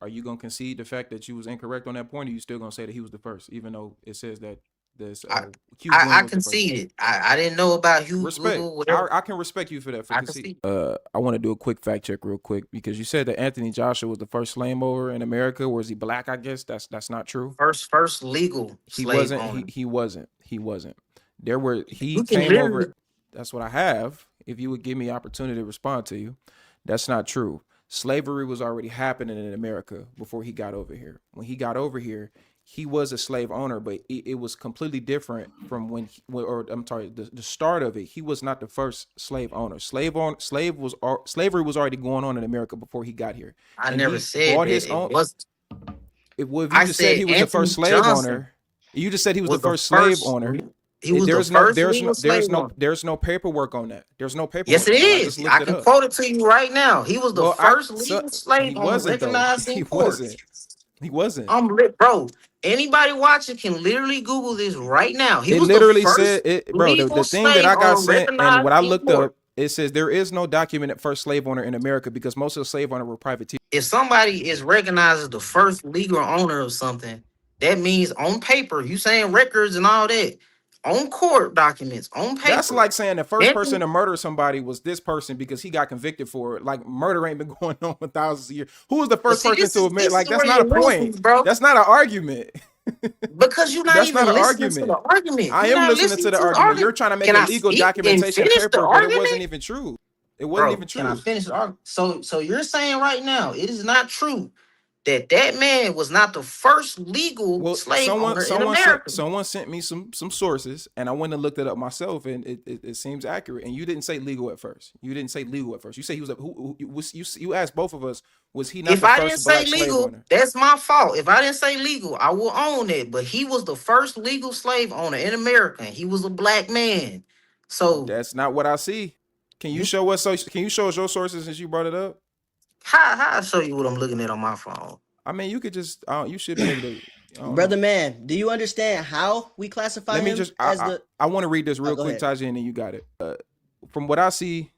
are you gonna concede the fact that you was incorrect on that point, or you still gonna say that he was the first, even though it says that this I Hugh Gwyn I was the first? conceded. I didn't know about Hugh Respect. Google, whatever. I can respect you for that, for I concede. conceded. I want to do a quick fact check real quick because you said that Anthony Joshua was the first slave owner in America. Was he black? I guess that's not true. First legal He slave wasn't. owner. He wasn't. There were. He You can came literally over. That's what I have. If you would give me opportunity to respond to you, that's not true. Slavery was already happening in America before he got over here. When he got over here, he was a slave owner, but it was completely different from or I'm sorry, the start of it. He was not the first slave owner. Slavery was already going on in America before he got here, I and never he said bought his that it own. was. If you I just said said he was the Anthony first slave Johnson owner, you just said he was the was the first slave first. owner. He was the There's no first legal slave owner. there's no paperwork on that. There's no Yes, paperwork it on that. I just is. looked I it can up. quote it to you right now. He was the Well, first legal he slave owner wasn't though. recognized He in court. wasn't. He wasn't. I'm lit, bro. Anybody watching can literally Google this right now. He It was the literally said first it, bro. The legal thing that slave I got owner sent and recognized what I in looked court. up, it says there is no documented first slave owner in America because most of the slave owners were privateers. If somebody is recognized as the first legal owner of something, that means on paper, you saying records and all that, on court documents, on That's paper. like saying the first person Anthony, to murder somebody was this person because he got convicted for it. Like murder ain't been going on for thousands of years. Who was the but first see, person this to is admit? this is Like that's where not a you lose point. me, bro. That's not an argument. Because you're not That's even not an listening to the argument. argument. I You're am not listening to listening the to the argument. You're argument. trying to make Can a I legal speak and documentation finish the paper, but it wasn't argument? even true. It wasn't Bro, even can I true. finish the argument? So you're saying right now it is not true that that man was not the first legal Well, slave owner in America. someone sent me some sources, and I went and looked it up myself, and it seems accurate. And you didn't say legal at first. You didn't say legal at first. You said he was who was you asked both of us, was he not If the I didn't first say black slave legal, owner? that's my fault. If I didn't say legal, I will own it. But he was the first legal slave owner in America, and he was a black man. So That's not what I see. Can you you, show us? So can you show us your sources since you brought it up? how I show you what I'm looking at on my phone? I mean, you could just you should be able to. I don't Brother know. man, do you understand how we classify Let me him just. as the? I want to read this real Go quick, ahead. Taji, and then you got it. From what I see,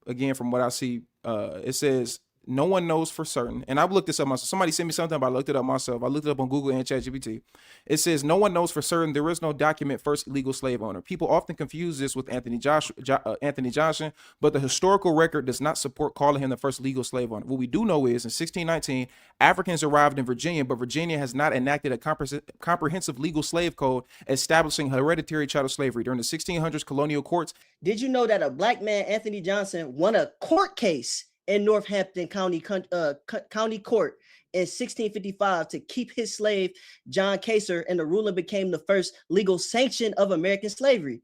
again, from what I see, it says no one knows for certain. And I've looked this up myself. Somebody sent me something, but I looked it up myself. I looked it up on Google and ChatGPT. It says no one knows for certain. There is no document first illegal slave owner. People often confuse this with Anthony Johnson, but the historical record does not support calling him the first legal slave owner. What we do know is in 1619, Africans arrived in Virginia, but Virginia has not enacted a comprehensive legal slave code establishing hereditary chattel slavery. During the 1600s, colonial courts. Did you know that a black man, Anthony Johnson, won a court case in Northampton County County Court in 1655 to keep his slave John Casor, and the ruling became the first legal sanction of American slavery.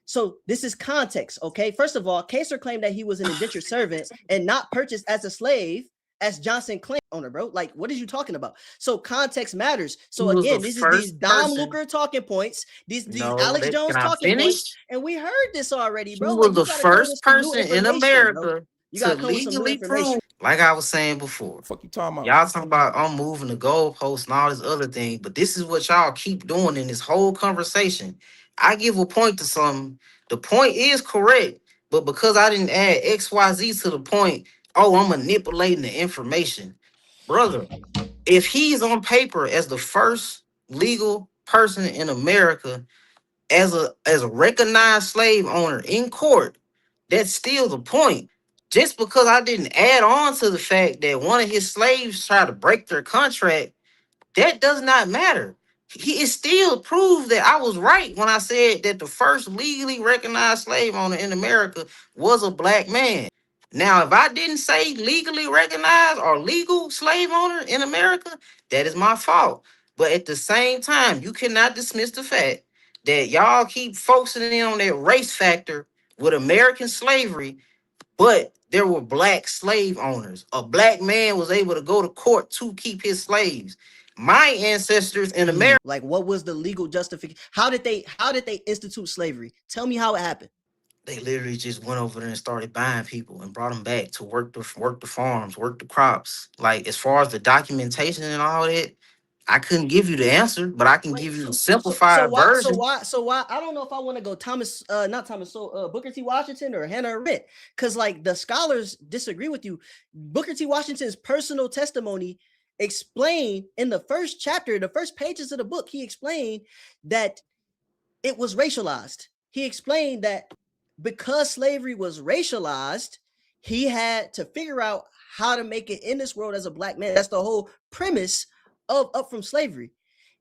So this is context, okay? First of all, Casor claimed that he was an indentured servant and not purchased as a slave, as Johnson claimed owner, bro. Like, what are you talking about? So context matters. So He was again, the this is these first Dom person. Luker talking points, these No, Alex Jones can I talking points, finish? and we heard this already, He bro. was Like, the you gotta come with first some new person in information, bro. America You to gotta come with some new legally information. prove, like I was saying before. What the fuck you talking about? Y'all talking about I'm moving the goalposts and all this other thing, but this is what y'all keep doing in this whole conversation. I give a point to something. The point is correct, but because I didn't add XYZ to the point, oh, I'm manipulating the information. Brother, if he's on paper as the first legal person in America, as a recognized slave owner in court, that's still the point. Just because I didn't add on to the fact that one of his slaves tried to break their contract, that does not matter. He it still proves that I was right when I said that the first legally recognized slave owner in America was a black man. Now, if I didn't say legally recognized or legal slave owner in America, that is my fault. But at the same time, you cannot dismiss the fact that y'all keep focusing in on that race factor with American slavery, but there were black slave owners. A black man was able to go to court to keep his slaves. My ancestors in America. Like, what was the legal justification? How did they institute slavery? Tell me how it happened. They literally just went over there and started buying people and brought them back to work the farms, work the crops. Like as far as the documentation and all that, I couldn't give you the answer, but I can Wait, give you the so simplified version. why I don't know if I want to go Thomas, not Thomas, so Booker T. Washington or Hannah Arendt, because like the scholars disagree with you. Booker T. Washington's personal testimony explained in the first chapter, the first pages of the book, he explained that it was racialized. He explained that because slavery was racialized, he had to figure out how to make it in this world as a black man. That's the whole premise of Up From Slavery.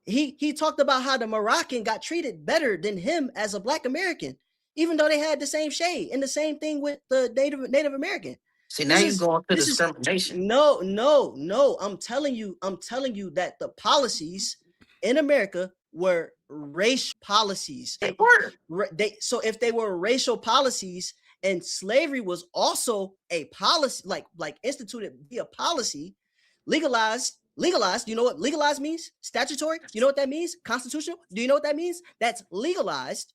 He talked about how the Moroccan got treated better than him as a black American, even though they had the same shade. And the same thing with the Native American. See, now you're going to discrimination. No. I'm telling you that the policies in America were racial policies. They were. So if they were racial policies and slavery was also a policy, like instituted via policy, legalized. You know what legalized means? Statutory. You know what that means? Constitutional. Do you know what that means? That's legalized,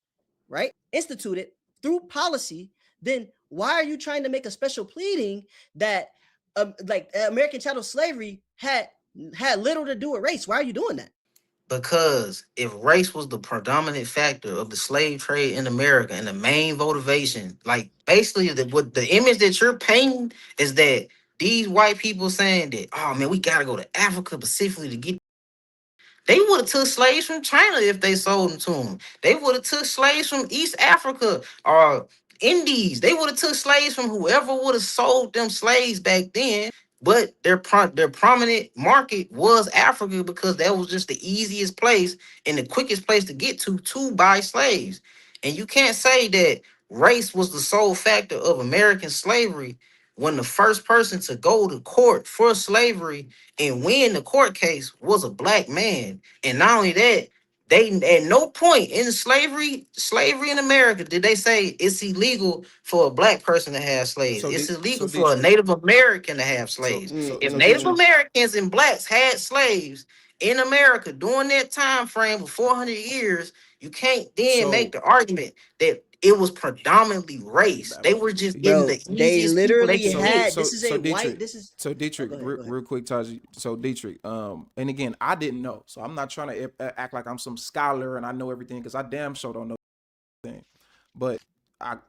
right? Instituted through policy. Then why are you trying to make a special pleading that like American chattel slavery had little to do with race? Why are you doing that? Because if race was the predominant factor of the slave trade in America and the main motivation, like basically what the image that you're painting is that these white people saying that, oh man, we gotta go to Africa specifically to get. They would have took slaves from China if they sold them to them. They would have took slaves from East Africa or Indies. They would have took slaves from whoever would have sold them slaves back then. But their prominent market was Africa because that was just the easiest place and the quickest place to get to buy slaves. And you can't say that race was the sole factor of American slavery when the first person to go to court for slavery and win the court case was a black man. And not only that, they at no point in slavery in America did they say it's illegal for a black person to have slaves. It's illegal for a Native American to have slaves. If Native Americans and blacks had slaves in America during that time frame of 400 years, you can't then make the argument that it was predominantly race. They were just getting the easiest. They literally people had. So- this is so a Dietrich, white. This is So Dietrich, go ahead. real quick, Taji. So Dietrich, and again, I didn't know, so I'm not trying to act like I'm some scholar and I know everything because I damn sure don't know anything. But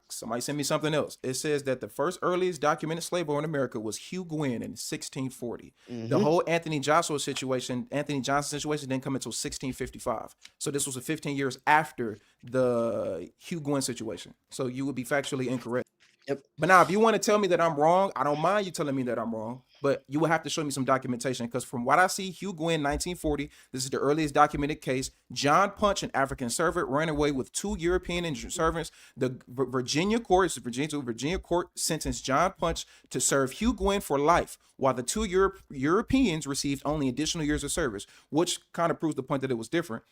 somebody sent me something else. It says that the first earliest documented slave owner in America was Hugh Gwyn in 1640. The whole Anthony Johnson situation didn't come until 1655. So this was 15 years after the Hugh Gwyn situation. So you would be factually incorrect. Yep. But now, if you want to tell me that I'm wrong, I don't mind you telling me that I'm wrong. But you will have to show me some documentation because from what I see, Hugh Gwyn, 1940, this is the earliest documented case. John Punch, an African servant, ran away with 2 European injured servants. The Virginia court sentenced John Punch to serve Hugh Gwyn for life, while the 2 Europeans received only additional years of service, which kind of proves the point that it was different.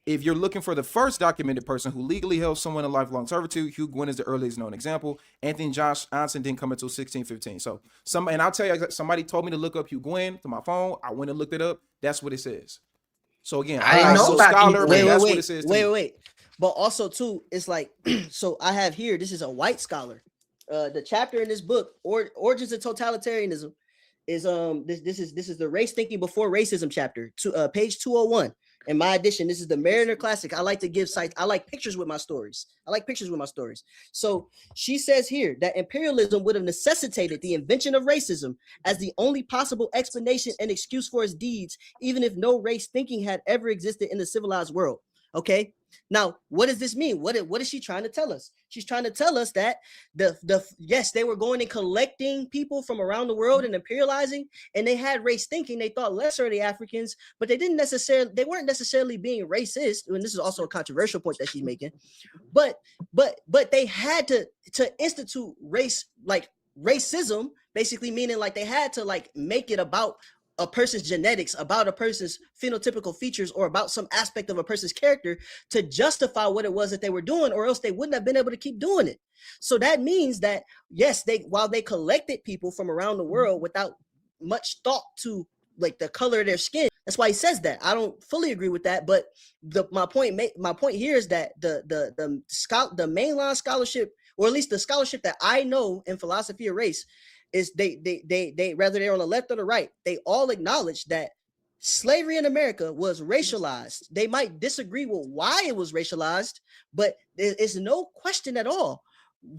If you're looking for the first documented person who legally held someone in lifelong servitude, Hugh Gwyn is the earliest known example. Anthony Johnson didn't come until 1615. So and I'll tell you, somebody told me to look up Hugh Gwyn to my phone. I went and looked it up. That's what it says. So again, I didn't know about scholar, Hugh Gwyn. that's what it says. Wait. But also too, it's like so I have here. This is a white scholar. The chapter in this book, Origins of Totalitarianism, is this is the race thinking before racism chapter, to page 201. In my edition, this is the Mariner Classic. I like to give sites. I like pictures with my stories. So she says here that imperialism would have necessitated the invention of racism as the only possible explanation and excuse for its deeds, even if no race thinking had ever existed in the civilized world. Okay. Now, what does this mean? What is she trying to tell us? She's trying to tell us that yes, they were going and collecting people from around the world and imperializing, and they had race thinking. They thought lesser of the Africans, but they weren't necessarily being racist. And this is also a controversial point that she's making. But they had to institute racism, basically meaning like they had to like make it about a person's genetics, about a person's phenotypical features, or about some aspect of a person's character to justify what it was that they were doing, or else they wouldn't have been able to keep doing it. So that means that, yes, while they collected people from around the world without much thought to like the color of their skin. That's why he says that. I don't fully agree with that, but my point here is that the mainline scholarship, or at least the scholarship that I know in philosophy of race, is they whether they're on the left or the right, they all acknowledge that slavery in America was racialized. They might disagree with why it was racialized, but there is no question at all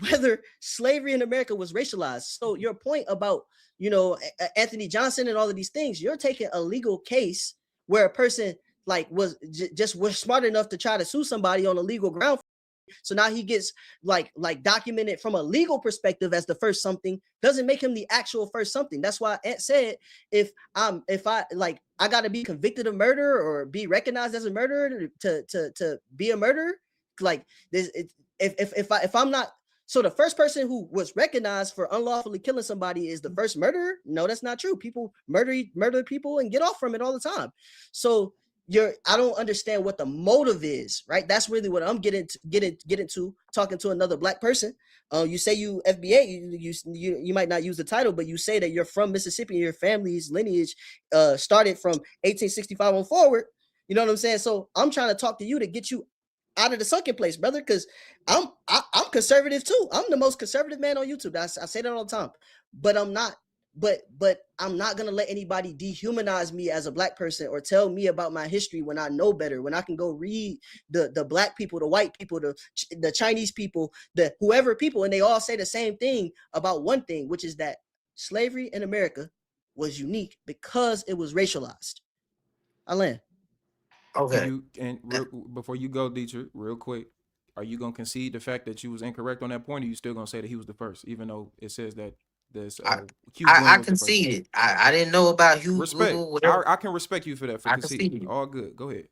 whether slavery in America was racialized. So your point about Anthony Johnson and all of these things. You're taking a legal case where a person like was smart enough to try to sue somebody on a legal ground. So now he gets like documented from a legal perspective as the first something, doesn't make him the actual first something. That's why Ant said if I got to be convicted of murder or be recognized as a murderer to be a murderer. Like this, if I'm not, so the first person who was recognized for unlawfully killing somebody is the first murderer. No, that's not true. People murder people and get off from it all the time. So I don't understand what the motive is, right? That's really what I'm getting to talking to another black person. You say you FBA, you might not use the title, but you say that you're from Mississippi and your family's lineage started from 1865 on forward. You know what I'm saying? So I'm trying to talk to you to get you out of the sunken place, brother, because I'm conservative too. I'm the most conservative man on YouTube. I say that all the time, but I'm not. But I'm not gonna let anybody dehumanize me as a black person or tell me about my history when I know better. When I can go read the black people, the white people, the Chinese people, the whoever people, and they all say the same thing about one thing, which is that slavery in America was unique because it was racialized. Alan. Okay. Before you go, Dietrich, real quick, are you gonna concede the fact that you was incorrect on that point, or you still gonna say that he was the first, even though it says that this Hugh Gwyn I was the first? conceded. I didn't know about Hugh. Respect. Whatever. I can respect you for that. For conceding. conceded. All good. Go ahead.